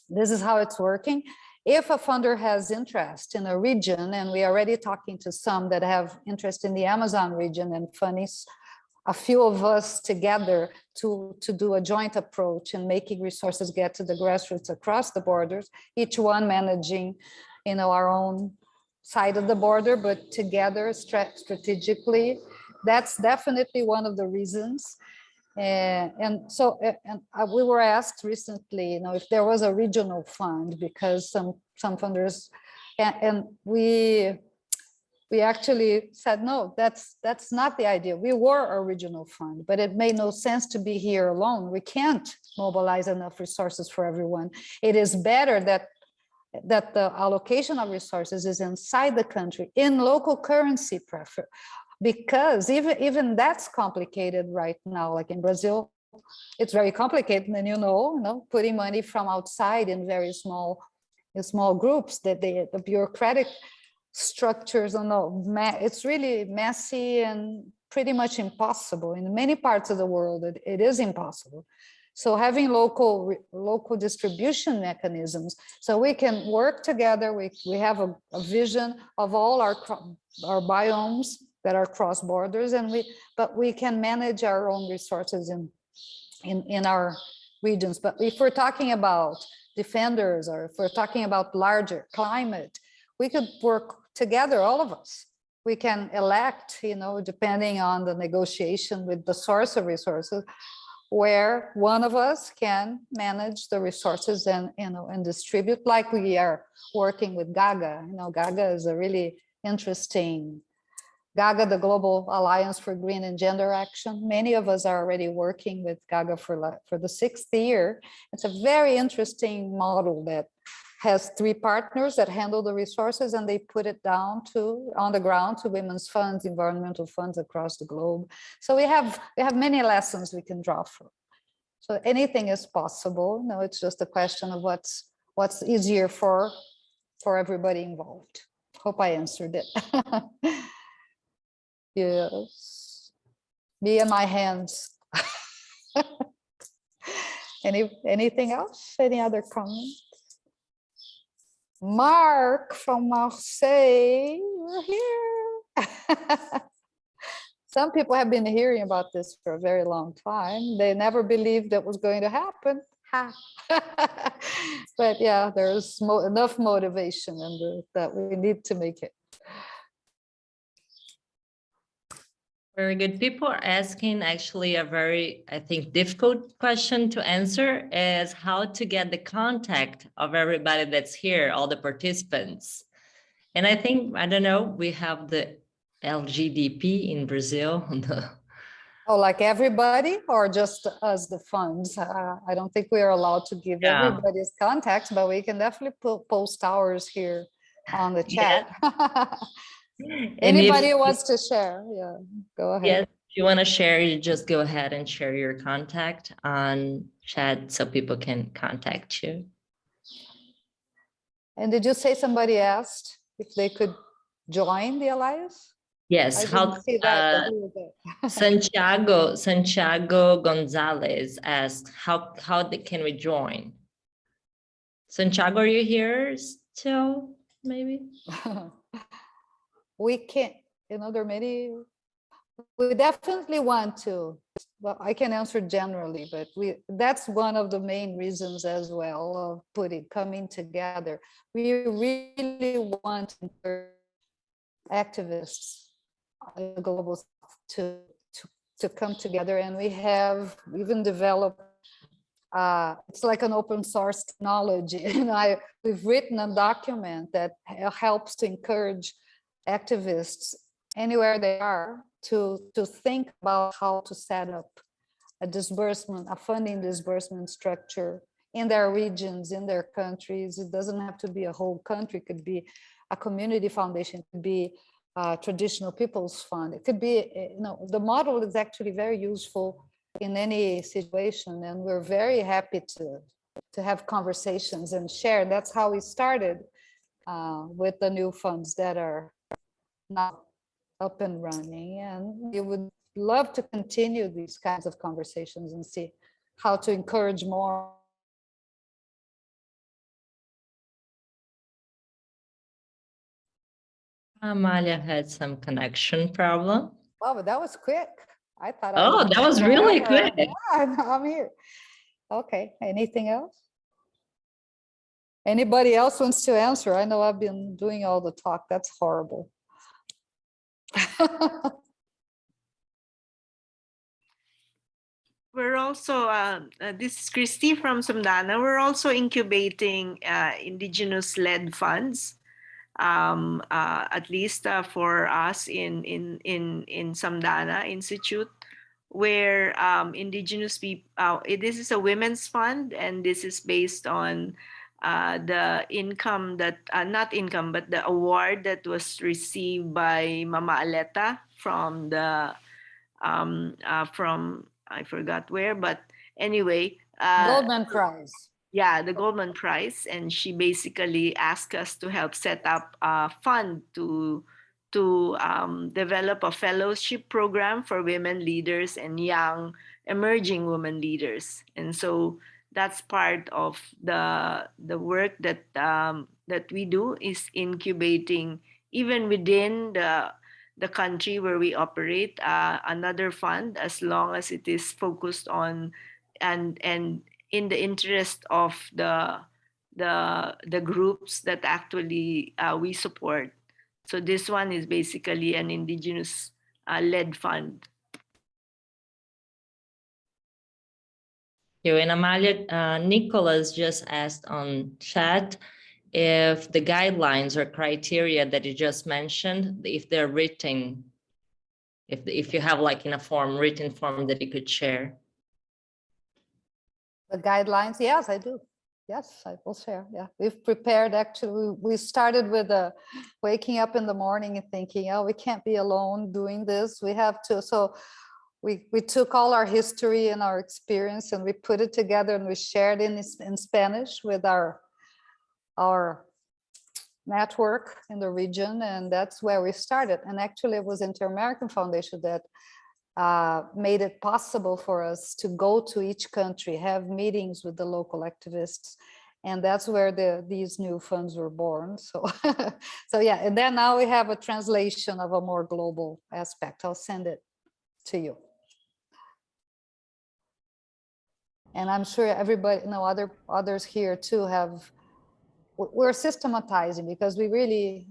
this is how it's working. If a funder has interest in a region, and we're already talking to some that have interest in the Amazon region and funding a few of us together to do a joint approach in making resources get to the grassroots across the borders, each one managing, you know, our own side of the border, but together strategically. That's definitely one of the reasons. And we were asked recently, you know, if there was a regional fund, because some funders, and we actually said, no, that's not the idea. We were a regional fund, but it made no sense to be here alone. We can't mobilize enough resources for everyone. It is better that the allocation of resources is inside the country in local currency prefer, because even that's complicated right now. Like in Brazil, it's very complicated, and you know, putting money from outside in very small groups, that the bureaucratic structures, it's really messy and pretty much impossible. In many parts of the world, it is impossible. So having local distribution mechanisms, so we can work together. We have a vision of all our biomes that are cross borders, but we can manage our own resources in our regions. But if we're talking about defenders, or if we're talking about larger climate, we could work together, all of us. We can elect, you know, depending on the negotiation with the source of resources, where one of us can manage the resources and, you know, and distribute, like we are working with GAGA. You know, GAGA is a really interesting, GAGA, the Global Alliance for Green and Gender Action. Many of us are already working with GAGA for the 6th year. It's a very interesting model that has 3 partners that handle the resources, and they put it down on the ground to women's funds, environmental funds across the globe. So we have many lessons we can draw from. So anything is possible. No, it's just a question of what's easier for everybody involved. Hope I answered it. Yes, me and my hands. Anything else? Any other comments? Mark from Marseille, you're here. Some people have been hearing about this for a very long time. They never believed it was going to happen. But yeah, there's enough motivation and that we need to make it. Very good. People are asking actually a very, I think, difficult question to answer is how to get the contact of everybody that's here, all the participants. And I think, I don't know, we have the LGDP in Brazil. Oh, like everybody or just us, the funds? I don't think we are allowed to give Yeah. everybody's contacts, but we can definitely post ours here on the chat. And Anybody if, who wants to share, yeah, go ahead. yes, if you want to share, you just go ahead and share your contact on chat so people can contact you. And did you say somebody asked if they could join the alliance? Yes, I how didn't see that, but who was it? Santiago Gonzalez asked, how can we join? Santiago, are you here still, maybe? We can't, there are many, we definitely want to, well, I can answer generally, but that's one of the main reasons as well of coming together. We really want activists in the global South to come together, and we have even developed it's like an open source technology, and we've written a document that helps to encourage activists anywhere they are to think about how to set up a funding disbursement structure in their regions, in their countries. It doesn't have to be a whole country, it could be a community foundation, it could be a traditional people's fund. It could be, the model is actually very useful in any situation, and we're very happy to have conversations and share. That's how we started with the new funds that are now up and running, and we would love to continue these kinds of conversations and see how to encourage more. Amalia had some connection problem. Wow, but that was quick. I thought. Oh, that was really quick. Yeah, I'm here. Okay, anything else? Anybody else wants to answer? I know I've been doing all the talk. That's horrible. We're also, this is Christy from Sumdana. We're also incubating indigenous-led funds, at least for us in Sumdana Institute, where indigenous people, this is a women's fund, and this is based on the income that, not income, but the award that was received by Mama Aleta from the, from, I forgot where, but anyway. Goldman Prize. Yeah, the Goldman Prize. And she basically asked us to help set up a fund to develop a fellowship program for women leaders and young emerging women leaders. And so that's part of the work that that we do, is incubating even within the country where we operate another fund, as long as it is focused on and in the interest of the groups that actually we support. So this one is basically an indigenous led fund. And Amalia, Nicolas just asked on chat if the guidelines or criteria that you just mentioned, if they're written, if you have like in a written form that you could share. The guidelines, yes, I do. Yes, I will share. Yeah, we've prepared. Actually, we started with waking up in the morning and thinking, oh, we can't be alone doing this. We have to. So we took all our history and our experience and we put it together and we shared in Spanish with our network in the region, and that's where we started. And actually, it was Inter-American Foundation that made it possible for us to go to each country, have meetings with the local activists, and that's where these new funds were born. So, so yeah, and then now we have a translation of a more global aspect. I'll send it to you. And I'm sure everybody, others here too we're systematizing, because we really,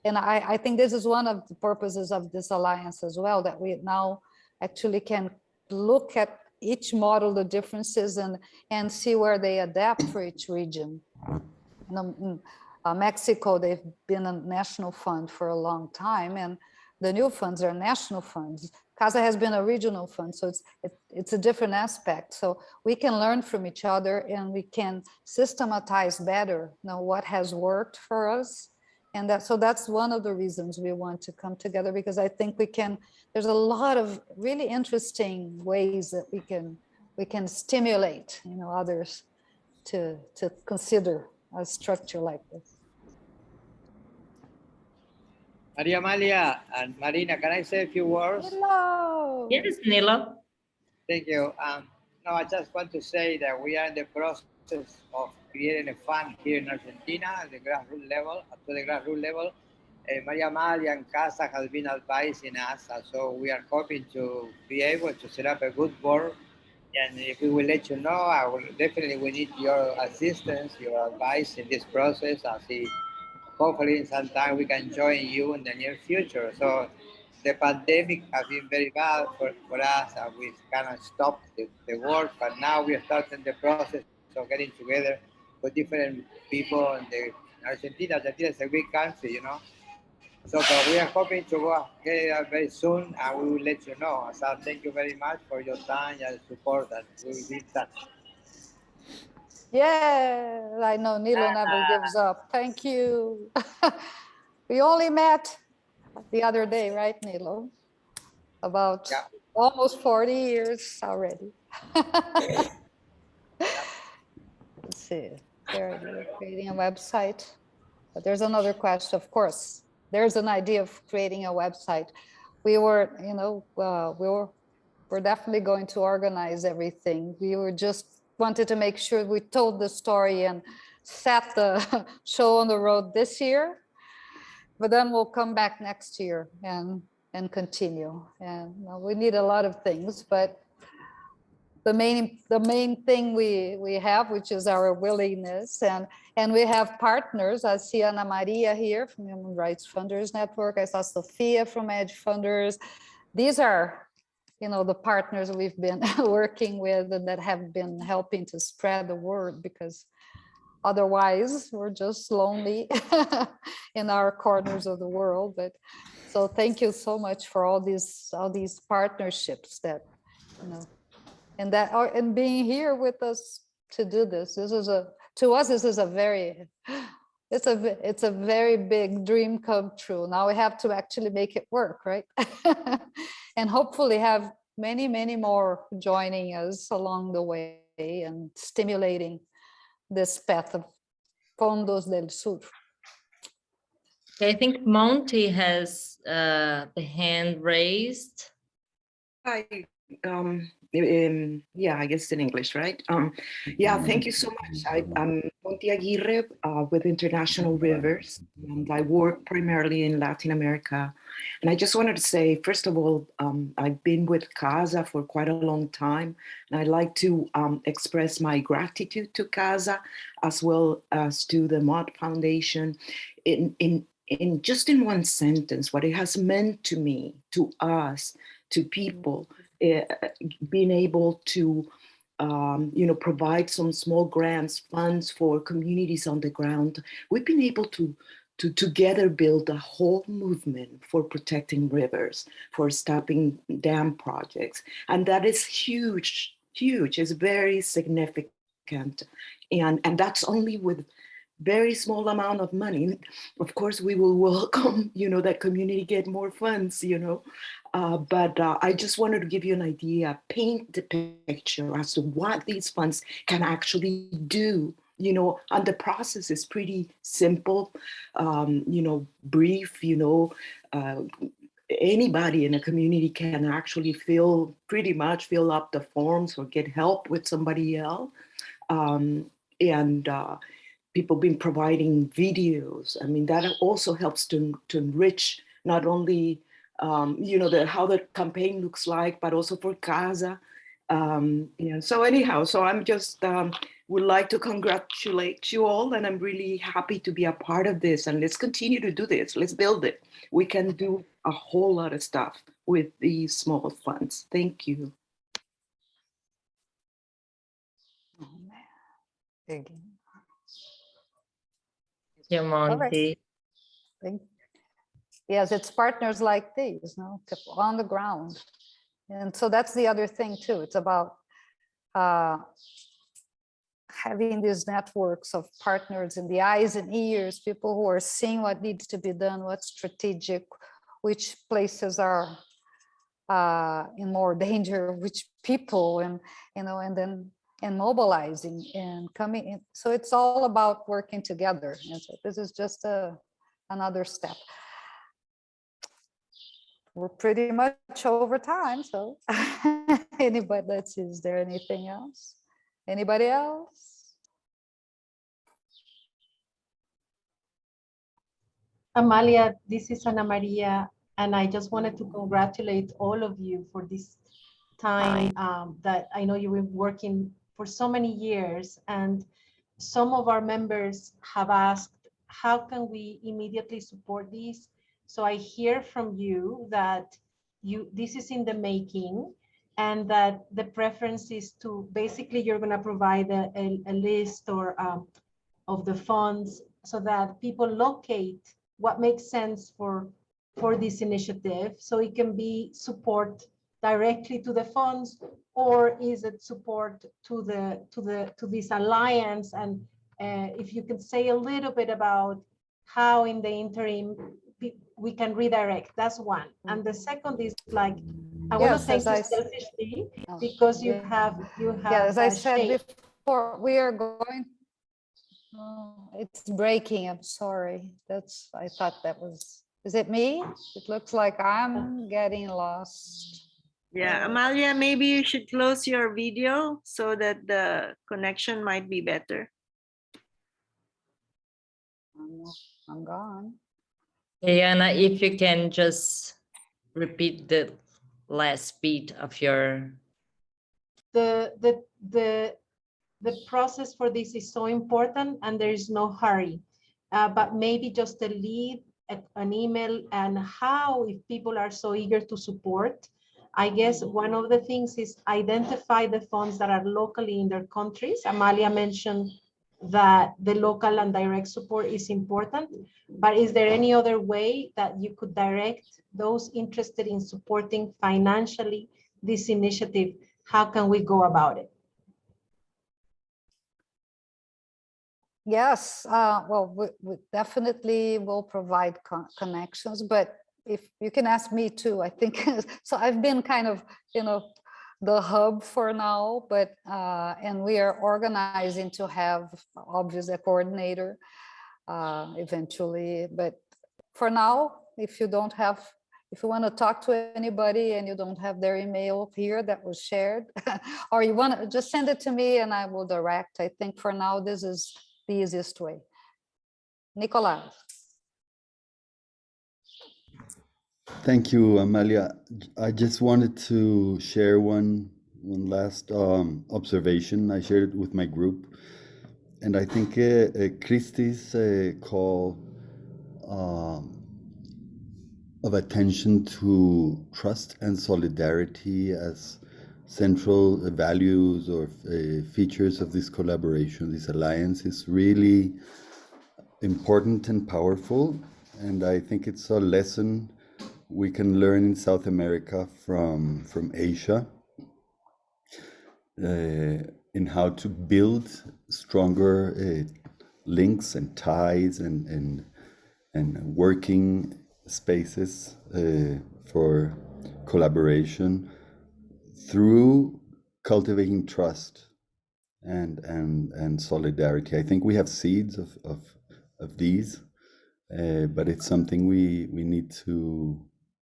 and I think this is one of the purposes of this alliance as well, that we now actually can look at each model, the differences, and see where they adapt for each region. Mexico, they've been a national fund for a long time, and the new funds are national funds. CASA has been a regional fund, so it's a different aspect. So we can learn from each other, and we can systematize better, what has worked for us. And that's one of the reasons we want to come together, because I think there's a lot of really interesting ways that we can stimulate, others to consider a structure like this. Maria Amalia and Marina, can I say a few words? Hello. Yes, Nilo. Thank you. No, I just want to say that we are in the process of creating a fund here in Argentina at the grassroots level. Maria Amalia and CASA has been advising us, so we are hoping to be able to set up a good board. And if we will let you know, definitely we need your assistance, your advice in this process. I'll see. Hopefully, sometime we can join you in the near future. So the pandemic has been very bad for us, and we kind of stopped the work, but now we are starting the process of getting together with different people in Argentina. Argentina is a big country, So but we are hoping to get it very soon, and we will let you know. So thank you very much for your time and support, and we will be in touch. Yeah, I know Nilo never gives up. Thank you. We only met the other day, right, Nilo? About almost 40 years already. Let's see, creating a website. But there's another question, of course. There's an idea of creating a website. We're definitely going to organize everything. We were just wanted to make sure we told the story and set the show on the road this year, but then we'll come back next year and continue. And we need a lot of things, but the main thing we have, which is our willingness, and we have partners. I see Ana Maria here from Human Rights Funders Network. I saw Sophia from Edge Funders. These are the partners we've been working with and that have been helping to spread the word, because otherwise we're just lonely in our corners of the world. But so thank you so much for all these partnerships that, and being here with us to do this. This is to us, this is it's a very big dream come true. Now we have to actually make it work, right? And hopefully have many, many more joining us along the way and stimulating this path of Fondos del Sur. I think Monty has the hand raised. Hi. Yeah, I guess in English, right? Yeah, thank you so much. I'm Monty Aguirre with International Rivers, and I work primarily in Latin America. And I just wanted to say, first of all, I've been with CASA for quite a long time, and I'd like to express my gratitude to CASA as well as to the Mott Foundation. In just in one sentence, what it has meant to me, to us, to people, being able to provide some small grants, funds for communities on the ground. We've been able to together build a whole movement for protecting rivers, for stopping dam projects. And that is huge, huge. It's very significant. And that's only with very small amount of money. Of course, we will welcome, that community get more funds, but I just wanted to give you an idea, paint the picture as to what these funds can actually do, and the process is pretty simple, brief, anybody in a community can actually fill up the forms or get help with somebody else. People been providing videos. I mean, that also helps to enrich not only, how the campaign looks like, but also for CASA So anyhow, so I'm just would like to congratulate you all, and I'm really happy to be a part of this. And let's continue to do this. Let's build it. We can do a whole lot of stuff with these small funds. Thank you. Thank you, Monty. Yes, it's partners like these, no, on the ground. And so that's the other thing too. It's about having these networks of partners in the eyes and ears, people who are seeing what needs to be done, what's strategic, which places are in more danger, which people, and mobilizing and coming in. So it's all about working together. And so this is just another step. We're pretty much over time, so anybody, let's see, is there anything else? Anybody else? Amalia, this is Ana Maria, and I just wanted to congratulate all of you for this time that I know you were working for so many years, and some of our members have asked, how can we immediately support this? So I hear from you that this is in the making, and that the preference is to basically you're going to provide a list or of the funds so that people locate what makes sense for this initiative, so it can be support directly to the funds, or is it support to this alliance? And if you could say a little bit about how in the interim we can redirect. That's one. And the second is like, I want to thank you selfishly because you have as I said before, we are going. It's breaking. I'm sorry. I thought that was. Is it me? It looks like I'm getting lost. Yeah, Amalia, maybe you should close your video so that the connection might be better. I'm gone. Diana, if you can just repeat the last beat of your. The process for this is so important, and there is no hurry. But maybe just a lead, an email, and how, if people are so eager to support, I guess one of the things is identify the funds that are locally in their countries. Amalia mentioned that the local and direct support is important, but is there any other way that you could direct those interested in supporting financially this initiative? How can we go about it? Yes, well, we definitely will provide connections, but if you can ask me too, I think, so I've been kind of, the hub for now, but, and we are organizing to have obviously a coordinator eventually, but for now, if you want to talk to anybody and you don't have their email here that was shared, or you want to just send it to me and I will direct. I think for now, this is the easiest way. Nicolas. Thank you, Amalia. I just wanted to share one last observation. I shared it with my group, and I think Christie's call of attention to trust and solidarity as central values or features of this collaboration, this alliance, is really important and powerful. And I think it's a lesson we can learn in South America from Asia in how to build stronger links and ties and working spaces for collaboration through cultivating trust and solidarity. I think we have seeds of these, but it's something we need to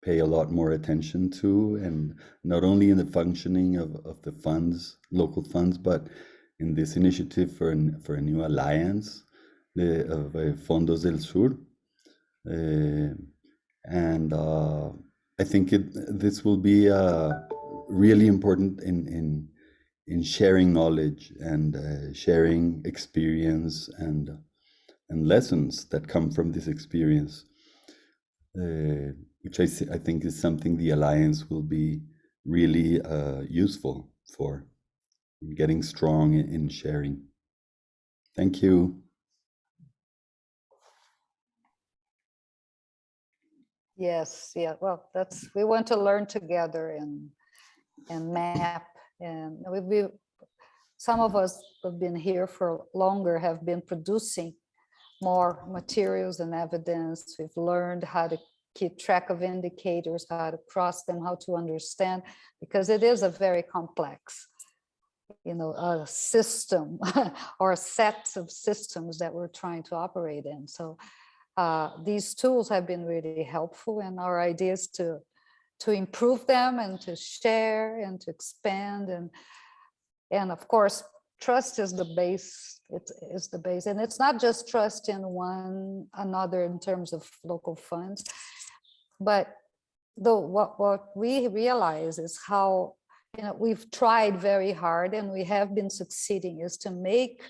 pay a lot more attention to, and not only in the functioning of the funds, local funds, but in this initiative for a new alliance of Fondos del Sur. And I think this will be really important in sharing knowledge and sharing experience and lessons that come from this experience, which I think is something the Alliance will be really useful for getting strong in sharing. Thank you. Yes, yeah, well, we want to learn together and map, and some of us have been here for longer, have been producing more materials and evidence. We've learned how to keep track of indicators, how to cross them, how to understand, because it is a very complex, a system or a set of systems that we're trying to operate in. So these tools have been really helpful, and our idea is to improve them and to share and to expand, and of course trust is the base. It is the base, and it's not just trust in one another in terms of local funds, but what we realize is how we've tried very hard and we have been succeeding is to make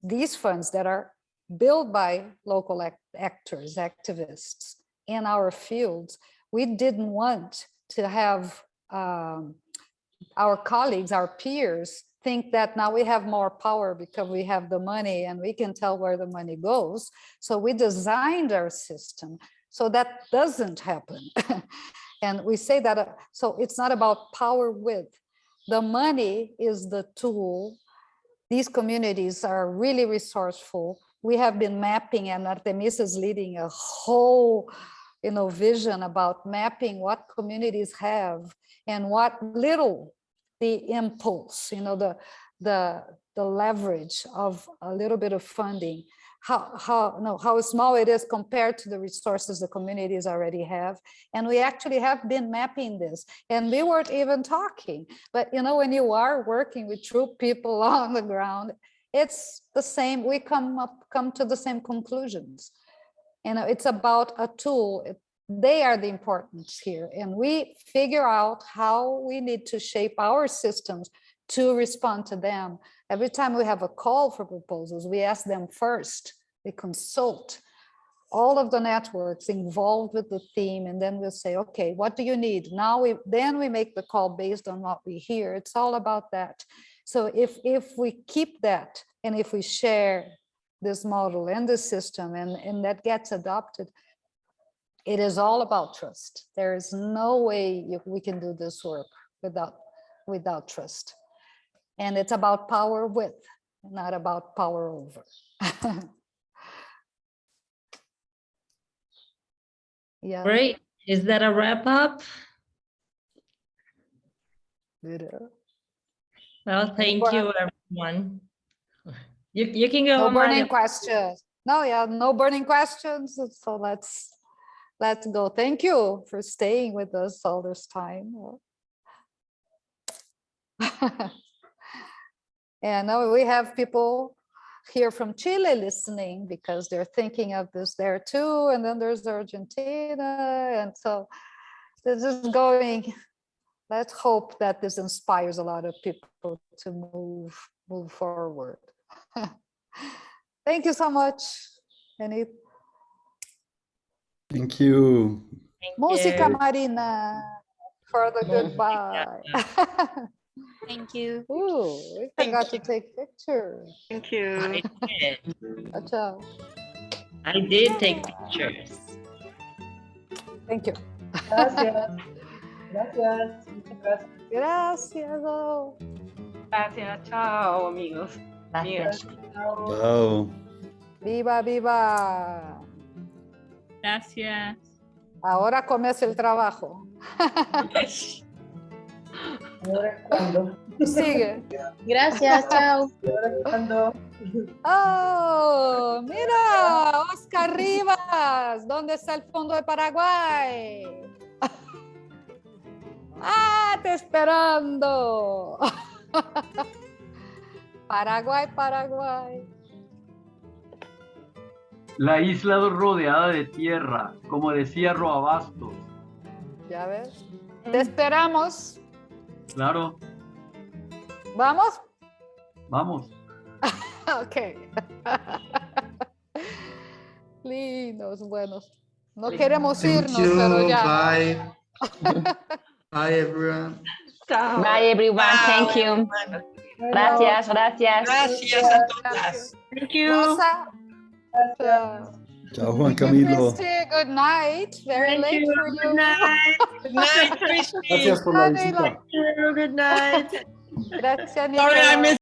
these funds that are built by local actors, activists in our fields. We didn't want to have our colleagues, our peers, think that now we have more power because we have the money and we can tell where the money goes. So we designed our system so that doesn't happen. And we say that, so it's not about power with. The money is the tool. These communities are really resourceful. We have been mapping, and Artemisa is leading a whole vision about mapping what communities have and what little the impulse, the leverage of a little bit of funding, how small it is compared to the resources the communities already have. And we actually have been mapping this, and we weren't even talking. But when you are working with true people on the ground, it's the same. We come to the same conclusions. It's about a tool. They are the importance here, and we figure out how we need to shape our systems to respond to them. Every time we have a call for proposals, we ask them first. We consult all of the networks involved with the theme, and then we'll say, okay, what do you need? Then we make the call based on what we hear. It's all about that. So if we keep that, and if we share this model and the system, and that gets adopted, it is all about trust. There is no way we can do this work without trust. And it's about power with, not about power over. Yeah. Great. Is that a wrap up? Well, thank you, everyone. You can go. No burning questions. No burning questions. So let's go. Thank you for staying with us all this time. And now we have people here from Chile listening because they're thinking of this there too. And then there's Argentina. And so this is going. Let's hope that this inspires a lot of people to move forward. Thank you so much. Thank you. Música, Marina, for the goodbye. Thank you. Ooh, we forgot to take pictures. Thank you. I did take pictures. Thank you. Gracias. Gracias. Muchas gracias. Gracias. Gracias. Chao, amigos. Gracias. Wow. Viva, viva. Gracias. Ahora comienza el trabajo. Ahora es cuando. Sigue. Gracias, chao. Ahora es cuando. Oh, mira, Oscar Rivas, ¿dónde está el Fondo de Paraguay? Ah, te esperando. Paraguay, Paraguay. La isla rodeada de tierra, como decía Roabastos. Ya ves. Te esperamos. Claro, ¿Vamos? vamos. Ok. Lindos, buenos. No queremos irnos, pero ya. Bye. Bye, everyone. Bye, everyone. Thank you. Gracias, gracias. Gracias a todas. Thank you. Rosa. Chao, Juan Camilo. Christy, good night. Very Thank late you. for you. Good night. Good night, Christy. Gracias por la Bye, visita. Good night. Gracias, Sorry, I Nicolas. missed